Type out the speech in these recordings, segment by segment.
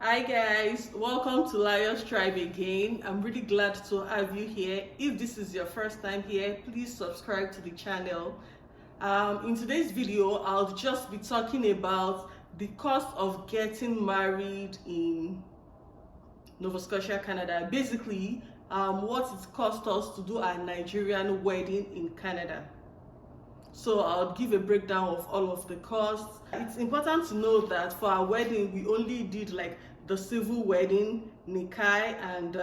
Hi guys, welcome to Lions Tribe again. I'm really glad to have you here. If this is your first time here, please subscribe to the channel. In today's video, I'll just be talking about the cost of getting married in Nova Scotia, Canada. Basically, what it cost us to do a Nigerian wedding in Canada. So I'll give a breakdown of all of the costs. It's important to know that for our wedding, we only did like the civil wedding, nikai, and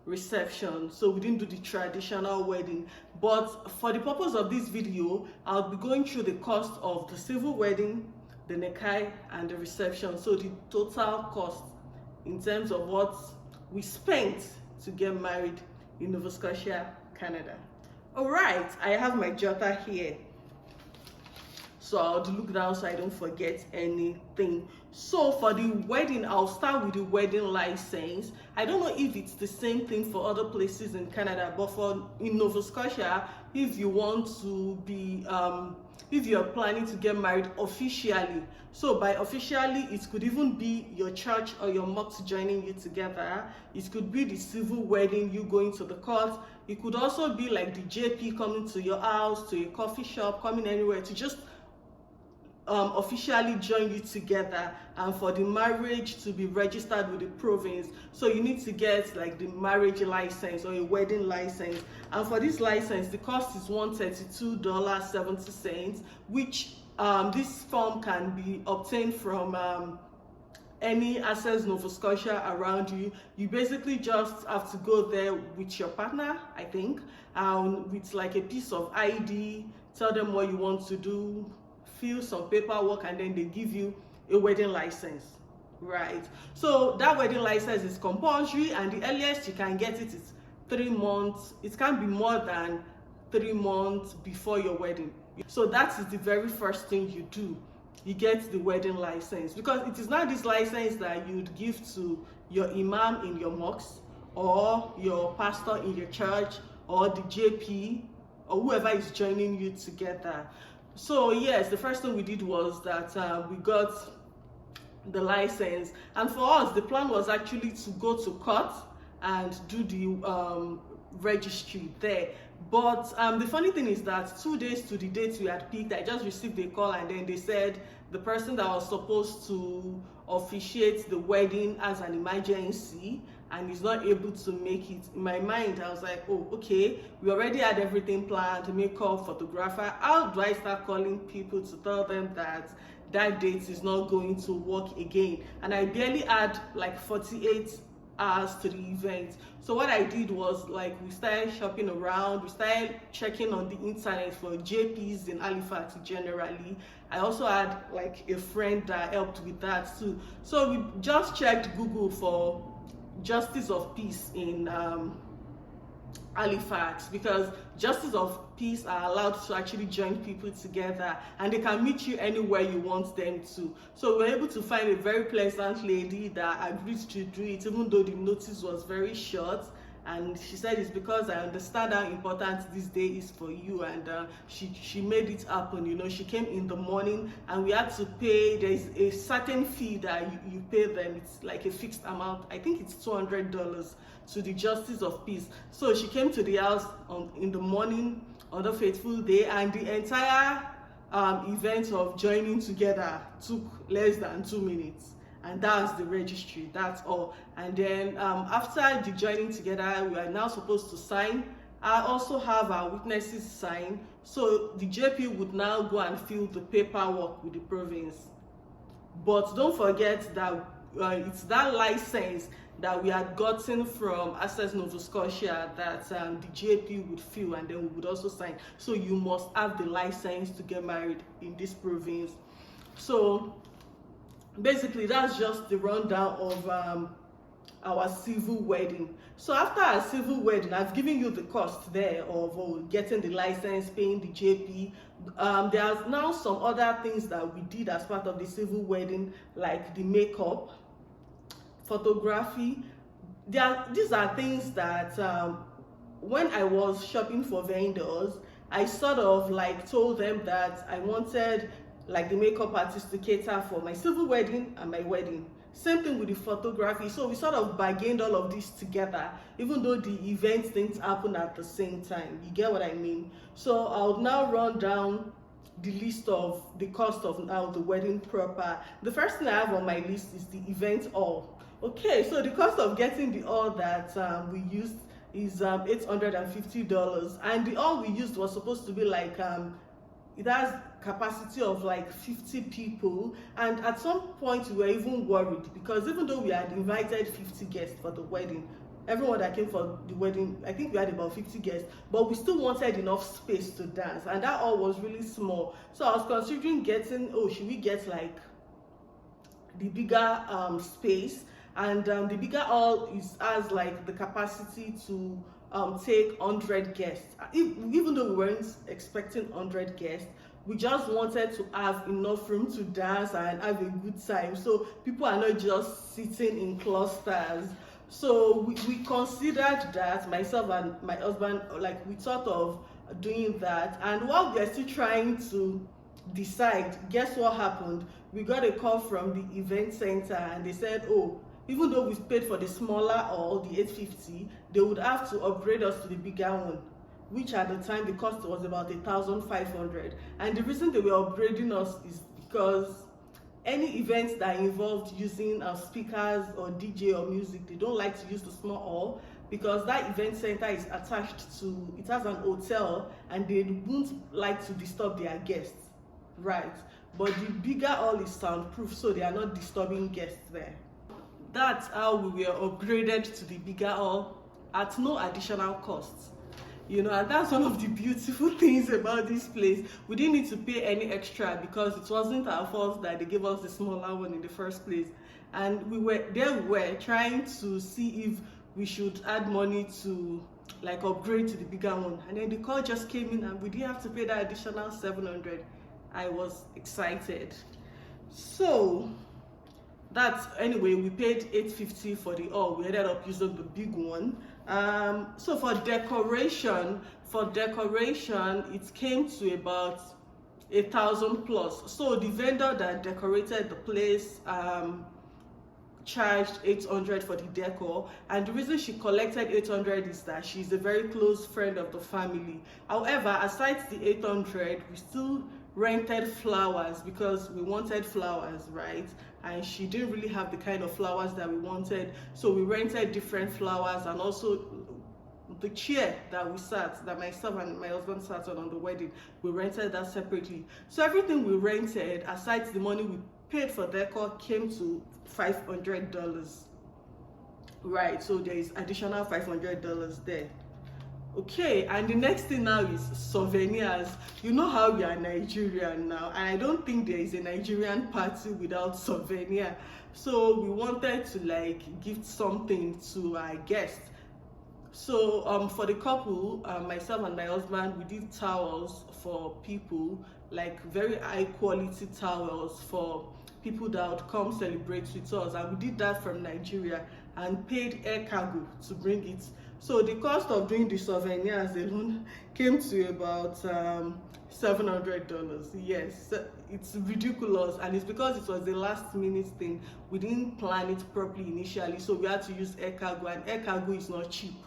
reception. So we didn't do the traditional wedding. But for the purpose of this video, I'll be going through the cost of the civil wedding, the nikai, and the reception. So the total cost in terms of what we spent to get married in Nova Scotia, Canada. All right, I have my jotter here. So I'll look down so I don't forget anything. So for the wedding, I'll start with the wedding license. I don't know if it's the same thing for other places in Canada, but in Nova Scotia, if you want to be, if you're planning to get married officially, so by officially, it could even be your church or your mosque joining you together. It could be the civil wedding, you going to the court. It could also be like the JP coming to your house, to a coffee shop, coming anywhere to just officially join you together, and for the marriage to be registered with the province. So you need to get like the marriage license or a wedding license, and for this license the cost is $132.70, which this form can be obtained from any Access Nova Scotia around you. You basically just have to go there with your partner, I think, with like a piece of ID, tell them what you want to do, fill some paperwork, and then they give you a wedding license, right? So that wedding license is compulsory, and the earliest you can get it is 3 months. It can't be more than 3 months before your wedding. So that is the very first thing you do. You get the wedding license, because it is not this license that you'd give to your imam in your mosque, or your pastor in your church, or the JP, or whoever is joining you together. So yes, the first thing we did was that we got the license, and for us the plan was actually to go to court and do the registry there. But the funny thing is that 2 days to the date we had picked, I just received a call, and then they said the person that was supposed to officiate the wedding has an emergency and is not able to make it. In my mind, I was like, oh, okay, we already had everything planned, makeup, photographer. How do I start calling people to tell them that that date is not going to work again? And I barely had like 48 hours to the event. So what I did was, like, we started shopping around, we started checking on the internet for JPs in Halifax generally. I also had like a friend that helped with that too. So we just checked Google for Justice of Peace in Halifax, because Justice of Peace are allowed to actually join people together, and they can meet you anywhere you want them to. So we were able to find a very pleasant lady that agreed to do it, even though the notice was very short. And she said it's because I understand how important this day is for you, and she made it happen. You know, she came in the morning, and we had to pay. There's a certain fee that you pay them. It's like a fixed amount. I think it's $200 to the Justice of Peace. So she came to the house in the morning on the fateful day, and the entire event of joining together took less than 2 minutes. And that's the registry, that's all. And then after the joining together, we are now supposed to sign. I also have our witnesses sign. So the JP would now go and fill the paperwork with the province. But don't forget that it's that license that we had gotten from Access Nova Scotia that the JP would fill, and then we would also sign. So you must have the license to get married in this province. So basically that's just the rundown of our civil wedding. So after our civil wedding, I've given you the cost there of getting the license, paying the JP. There's now some other things that we did as part of the civil wedding, like the makeup, photography. These are things that when I was shopping for vendors, I sort of like told them that I wanted like the makeup artist to cater for my civil wedding and my wedding. Same thing with the photography. So we sort of bargained all of this together, even though the events didn't happen at the same time. You get what I mean? So I'll now run down the list of the cost of now the wedding proper. The first thing I have on my list is the event hall. Okay, so the cost of getting the hall that we used is $850, and the hall we used was supposed to be like it has capacity of like 50 people, and at some point we were even worried because even though we had invited 50 guests for the wedding, everyone that came for the wedding, I think we had about 50 guests, but we still wanted enough space to dance, and that hall was really small. So I was considering getting, oh, should we get like the bigger space, and the bigger hall has like the capacity to take 100 guests. Even though we weren't expecting 100 guests, we just wanted to have enough room to dance and have a good time, so people are not just sitting in clusters. So we considered that, myself and my husband, like we thought of doing that, and while we are still trying to decide, guess what happened? We got a call from the event center, and they said, oh, even though we paid for the smaller hall, the 850, they would have to upgrade us to the bigger one, which at the time the cost was about 1,500. And the reason they were upgrading us is because any events that involved using speakers or DJ or music, they don't like to use the small hall because that event center is attached to, it has an hotel, and they won't like to disturb their guests, right? But the bigger hall is soundproof, so they are not disturbing guests there. That's how we were upgraded to the bigger hall at no additional cost. You know, and that's one of the beautiful things about this place. We didn't need to pay any extra because it wasn't our fault that they gave us the smaller one in the first place. And we were trying to see if we should add money to like upgrade to the bigger one. And then the call just came in and we didn't have to pay that additional 700. I was excited. So that's, anyway, we paid 850 for the hall. We ended up using the big one. So for decoration, it came to about 1,000 plus. So the vendor that decorated the place charged 800 for the decor, and the reason she collected 800 is that she's a very close friend of the family. However, aside the 800, we still rented flowers because we wanted flowers, right? And she didn't really have the kind of flowers that we wanted, so we rented different flowers, and also the chair that we sat, that myself and my husband sat on the wedding, we rented that separately. So everything we rented, aside the money we paid for decor, came to $500, right? So there is additional $500 there. Okay, and the next thing now is souvenirs. You know how we are Nigerian now, and I don't think there is a Nigerian party without souvenir. So we wanted to like gift something to our guests. So for the couple, myself and my husband, we did towels for people, like very high quality towels for people that would come celebrate with us, and we did that from Nigeria and paid air cargo to bring it. So the cost of doing the souvenirs alone came to about $700. Yes, it's ridiculous, and it's because it was the last minute thing. We didn't plan it properly initially, so we had to use air cargo, and air cargo is not cheap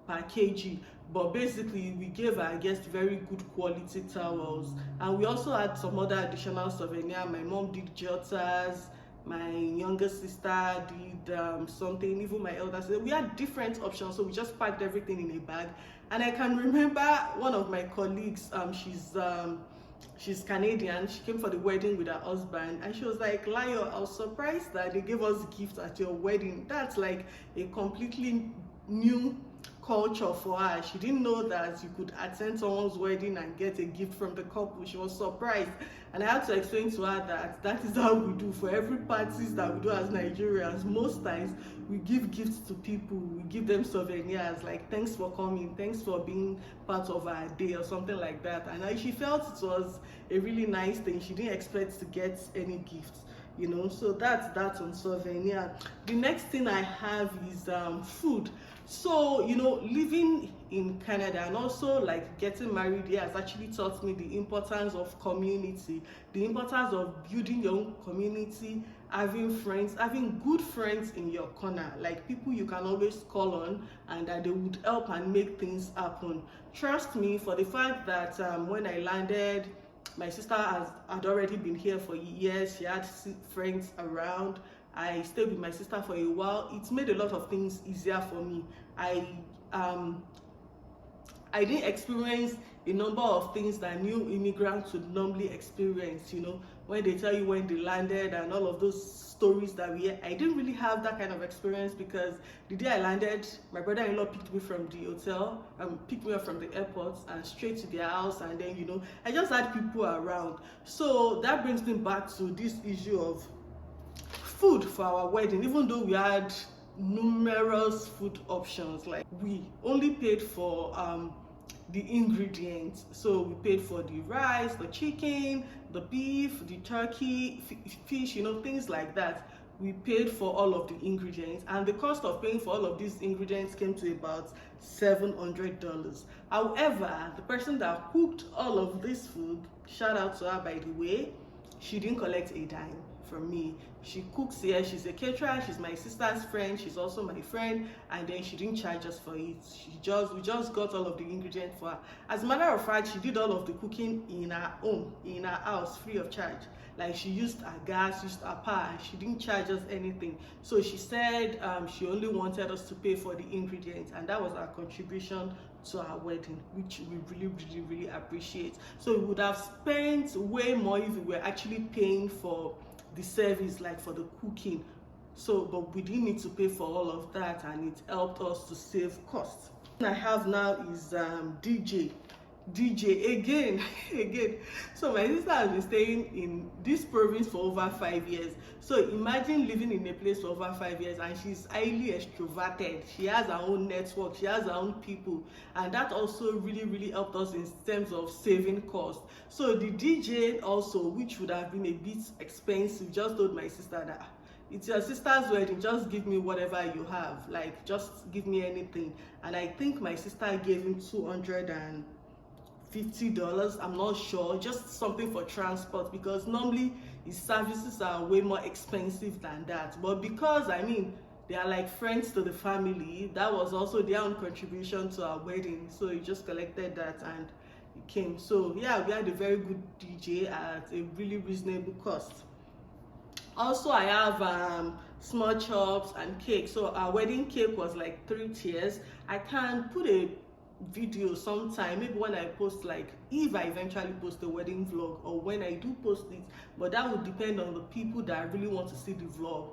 per kg. But basically, we gave our guests very good quality towels, and we also had some other additional souvenirs. My mom did jotters, my younger sister did something, even my elder sister. We had different options, so we just packed everything in a bag. And I can remember one of my colleagues, she's Canadian, she came for the wedding with her husband, and she was like, Layo, I was surprised that they gave us gifts at your wedding. That's like a completely new culture for her. She didn't know that you could attend someone's wedding and get a gift from the couple. She was surprised, and I had to explain to her that that is how we do for every parties that we do as Nigerians. Most times we give gifts to people, we give them souvenirs, like thanks for coming, thanks for being part of our day or something like that. And she felt it was a really nice thing. She didn't expect to get any gifts, you know. So that's that on souvenir. The next thing I have is food. So, you know, living in Canada and also like getting married here has actually taught me the importance of community, the importance of building your own community having friends, having good friends in your corner, like people you can always call on and that they would help and make things happen. Trust me, for the fact that when I landed, my sister had already been here for years. She had friends around. I stayed with my sister for a while. It made a lot of things easier for me. Um I didn't experience a number of things that new immigrants would normally experience, you know, when they tell you when they landed and all of those stories that we hear. I didn't really have that kind of experience because the day I landed, my brother-in-law picked me from the hotel, picked me up from the airport and straight to their house, and then, you know, I just had people around. So that brings me back to this issue of food for our wedding. Even though we had numerous food options, like we only paid for the ingredients. So we paid for the rice, the chicken, the beef, the turkey, fish, you know, things like that. We paid for all of the ingredients, and the cost of paying for all of these ingredients came to about $700. However, the person that cooked all of this food, shout out to her by the way, she didn't collect a dime from me. She cooks here, she's a caterer, she's my sister's friend, she's also my friend, and then she didn't charge us for it. We just got all of the ingredients for her. As a matter of fact, she did all of the cooking in her home, in her house, free of charge. Like, she used her gas, used her power, and she didn't charge us anything. So she said she only wanted us to pay for the ingredients, and that was our contribution to our wedding, which we really appreciate. So we would have spent way more if we were actually paying for the service, like for the cooking. So, but we didn't need to pay for all of that, and it helped us to save costs. What I have now is DJ again. So my sister has been staying in this province for over 5 years. So imagine living in a place for over 5 years, and she's highly extroverted. She has her own network, she has her own people, and that also really helped us in terms of saving costs. So the DJ also, which would have been a bit expensive, just told my sister that it's your sister's wedding, just give me whatever you have, like just give me anything. And I think my sister gave him $250, I'm not sure, just something for transport, because normally his services are way more expensive than that. But because, I mean, they are like friends to the family, that was also their own contribution to our wedding. So he just collected that and he came. So yeah, we had a very good DJ at a really reasonable cost. Also, I have small chops and cake. So our wedding cake was like 3 tiers. I can put a video sometime, maybe when I post, like if I eventually post the wedding vlog, or when I do post it, but that would depend on the people that really want to see the vlog.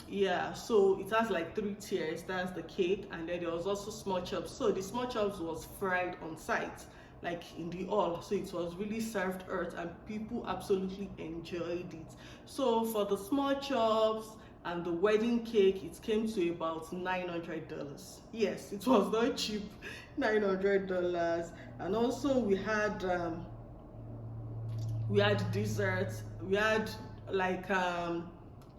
Yeah, so it has like 3 tiers. That's the cake, and then there was also small chops. So the small chops was fried on site, like in the hall, so it was really served earth, and people absolutely enjoyed it. So for the small chops and the wedding cake, it came to about $900. Yes, it was not cheap, $900. And also we had desserts. We had like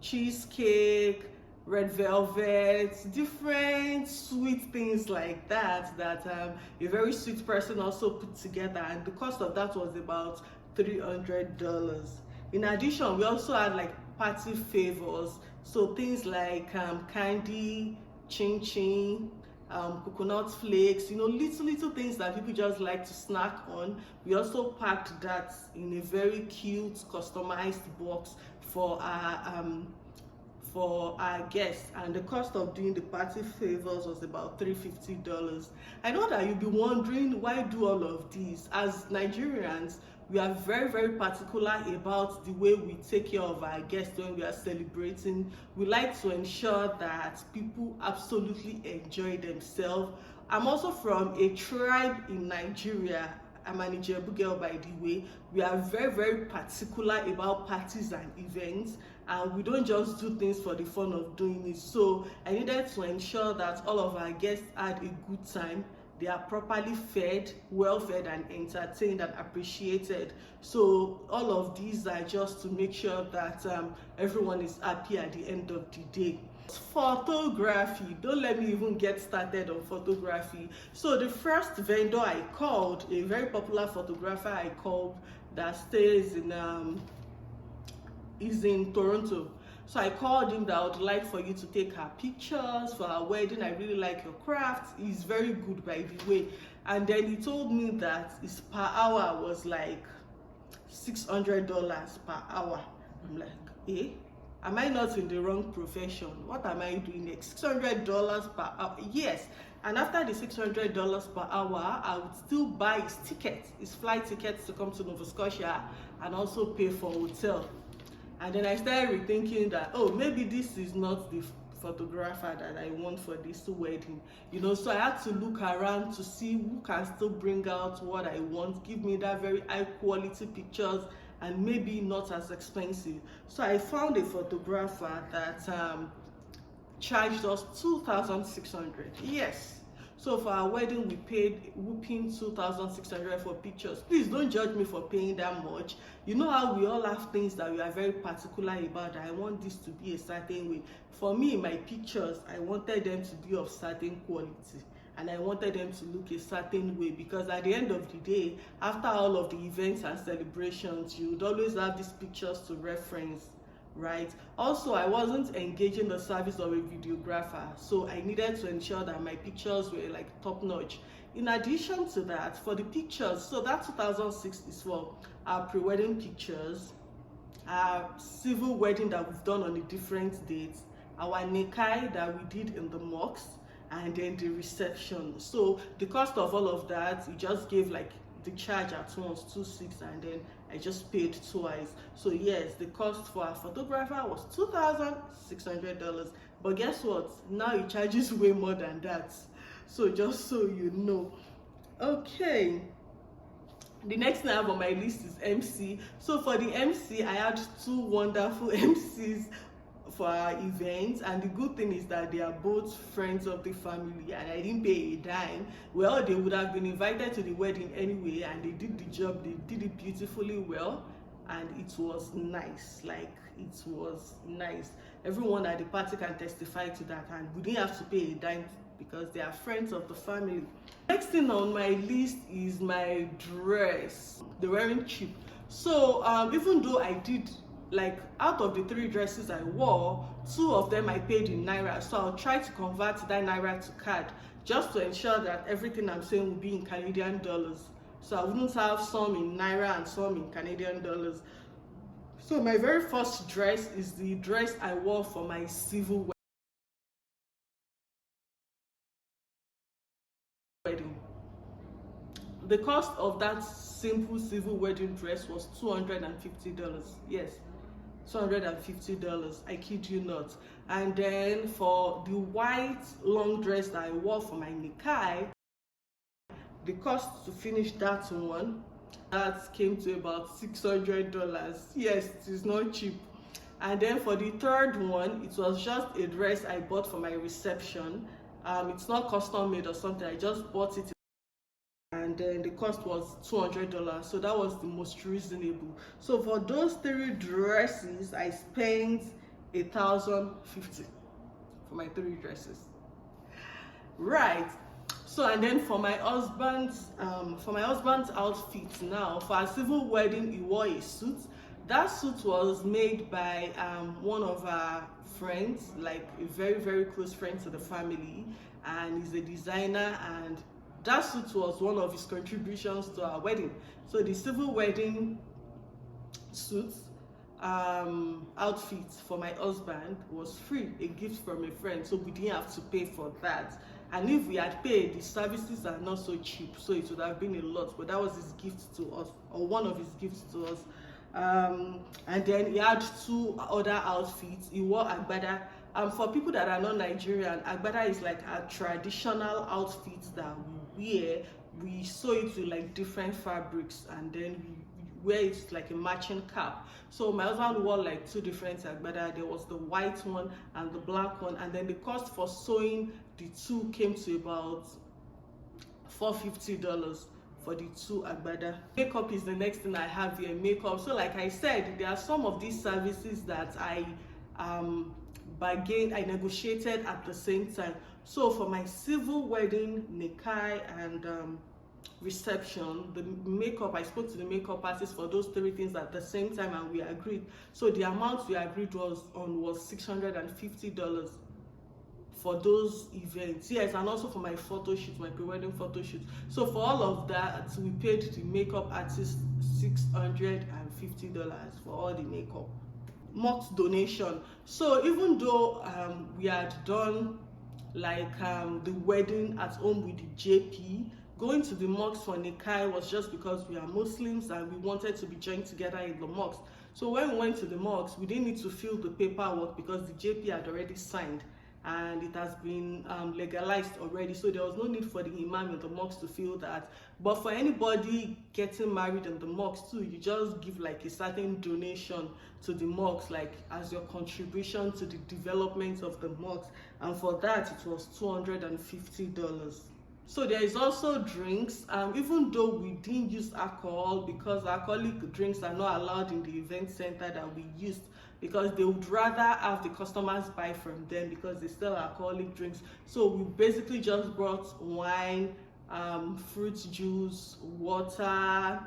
cheesecake, red velvet, different sweet things like that a very sweet person also put together, and the cost of that was about $300. In addition, we also had like party favors, so things like candy, chin chin, coconut flakes, you know, little things that people just like to snack on. We also packed that in a very cute customized box for our guests, and the cost of doing the party favors was about $350. I know that you'll be wondering, why do all of these? As Nigerians, we are very particular about the way we take care of our guests when we are celebrating. We like to ensure that people absolutely enjoy themselves. I'm also from a tribe in Nigeria. I'm an Ijebu girl, by the way. We are very particular about parties and events, and we don't just do things for the fun of doing it. So I needed to ensure that all of our guests had a good time. They are properly fed, well fed, and entertained and appreciated. So all of these are just to make sure that everyone is happy at the end of the day. Photography, don't let me even get started on photography. So the first vendor I called, a very popular photographer I called, that stays in is in Toronto. So I called him that I would like for you to take her pictures for our wedding. I really like your craft. He's very good, by the way. And then he told me that his per hour was like $600 per hour. I'm like, eh? Am I not in the wrong profession? What am I doing next? $600 per hour? Yes. And after the $600 per hour, I would still buy his ticket, his flight tickets to come to Nova Scotia, and also pay for hotel. And then I started rethinking that, oh, maybe this is not the photographer that I want for this wedding, you know. So I had to look around to see who can still bring out what I want, give me that very high quality pictures, and maybe not as expensive. So I found a photographer that charged us $2,600. Yes. So for our wedding, we paid whooping $2,600 for pictures. Please don't judge me for paying that much. You know how we all have things that we are very particular about. I want this to be a certain way. For me, my pictures, I wanted them to be of certain quality, and I wanted them to look a certain way, because at the end of the day, after all of the events and celebrations, you would always have these pictures to reference, right? Also, I wasn't engaging the service of a videographer, so I needed to ensure that my pictures were like top notch. In addition to that, for the pictures, so that 2006 is for our pre-wedding pictures, our civil wedding that we've done on a different date, our nekai that we did in the mosque, and then the reception. So the cost of all of that, we just gave like the charge at once, 2,600, and then I just paid twice. So yes, the cost for our photographer was $2,600. But guess what? Now he charges way more than that. So just so you know. Okay. The next thing I have on my list is MC. So for the MC, I had two wonderful MCs for our events, and the good thing is that they are both friends of the family, and I didn't pay a dime. Well, they would have been invited to the wedding anyway, and they did the job. They did it beautifully well, and it was nice. Like, it was nice. Everyone at the party can testify to that, and we didn't have to pay a dime because they are friends of the family. Next thing on my list is my dress. They weren't cheap. So even though I did, like, out of the 3 dresses I wore, 2 of them I paid in naira, so I'll try to convert that naira to card, just to ensure that everything I'm saying will be in Canadian dollars, so I wouldn't have some in naira and some in Canadian dollars. So my very first dress is the dress I wore for my civil wedding. The cost of that simple civil wedding dress was $250. Yes, $250. I kid you not. And then for the white long dress that I wore for my nikai, the cost to finish that one, that came to about $600. Yes, it is not cheap. And then for the third one, it was just a dress I bought for my reception. It's not custom made or something. I just bought it, and then the cost was $200. So that was the most reasonable. So for those 3 dresses, I spent $1,050 for my 3 dresses. Right. So, and then for my husband's outfit now, for our civil wedding, he wore a suit. That suit was made by one of our friends, like a very, very close friend to the family, and he's a designer, and that suit was one of his contributions to our wedding. So the civil wedding suit outfit for my husband was free, a gift from a friend, so we didn't have to pay for that. And if we had paid, the services are not so cheap, so it would have been a lot, but that was his gift to us, or one of his gifts to us. And then he had 2 other outfits. He wore agbada. For people that are not Nigerian, agbada is like a traditional outfit that we wear. We sew it with like different fabrics, and then we wear it like a matching cap. So my husband wore like 2 different agbada. There was the white one and the black one, and then the cost for sewing the 2 came to about $450 for the 2 agbada. Makeup is the next thing I have here. Makeup. So like I said, there are some of these services that I bargained, I negotiated at the same time. So for my civil wedding, nikai, and reception, the makeup, I spoke to the makeup artist for those three things at the same time, and we agreed. So the amount we agreed was $650 for those events. Yes, and also for my photo shoot, my pre-wedding photo shoot. So for all of that, we paid the makeup artist $650 for all the makeup. Mock donation. So even though we had done like the wedding at home with the JP, going to the mosque for Nikai was just because we are Muslims and we wanted to be joined together in the mosque. So when we went to the mosque, we didn't need to fill the paperwork because the JP had already signed and it has been legalized already. So there was no need for the imam in the mosque to fill that. But for anybody getting married in the mosque too, you just give like a certain donation to the mosque, like as your contribution to the development of the mosque. And for that, it was $250. So there is also drinks, even though we didn't use alcohol because alcoholic drinks are not allowed in the event center that we used, because they would rather have the customers buy from them because they sell alcoholic drinks. So we basically just brought wine, fruit juice, water,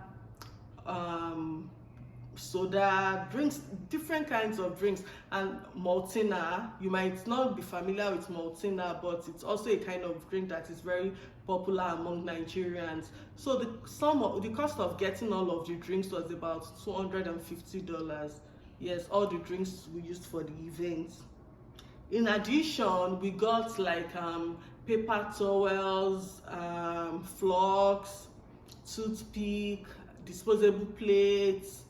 soda, drinks, different kinds of drinks, and maltina. You might not be familiar with maltina, but it's also a kind of drink that is very popular among Nigerians. So the cost of getting all of the drinks was about $250. Yes, all the drinks we used for the event. In addition, we got like paper towels, flocks, toothpick, disposable plates,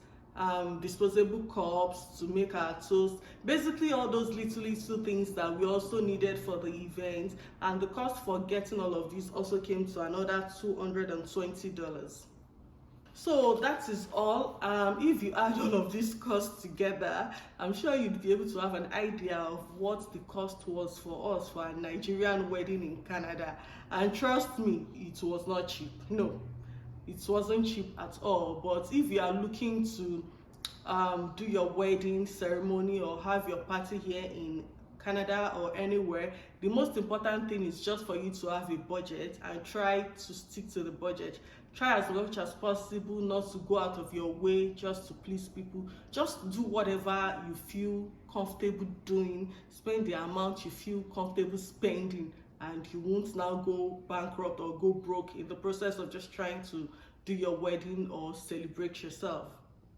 disposable cups to make our toast. Basically all those little things that we also needed for the event, and the cost for getting all of these also came to another $220. So that is all. If you add all of these costs together, I'm sure you'd be able to have an idea of what the cost was for us for a Nigerian wedding in Canada. And trust me, it was not cheap. No, it wasn't cheap at all. But if you are looking to do your wedding ceremony or have your party here in Canada or anywhere, the most important thing is just for you to have a budget and try to stick to the budget. Try as much as possible not to go out of your way just to please people. Just do whatever you feel comfortable doing. Spend the amount you feel comfortable spending, and you won't now go bankrupt or go broke in the process of just trying to do your wedding or celebrate yourself,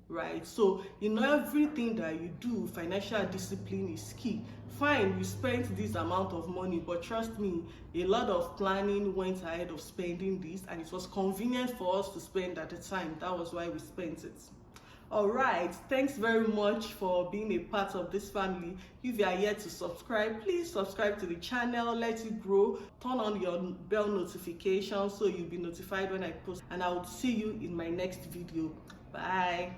right? So in everything that you do, financial discipline is key. Fine, you spent this amount of money, but trust me, a lot of planning went ahead of spending this, and it was convenient for us to spend at the time. That was why we spent it. All right, thanks very much for being a part of this family. If you are yet to subscribe, please subscribe to the channel. Let it grow. Turn on your bell notification so you'll be notified when I post, and I will see you in my next video. Bye.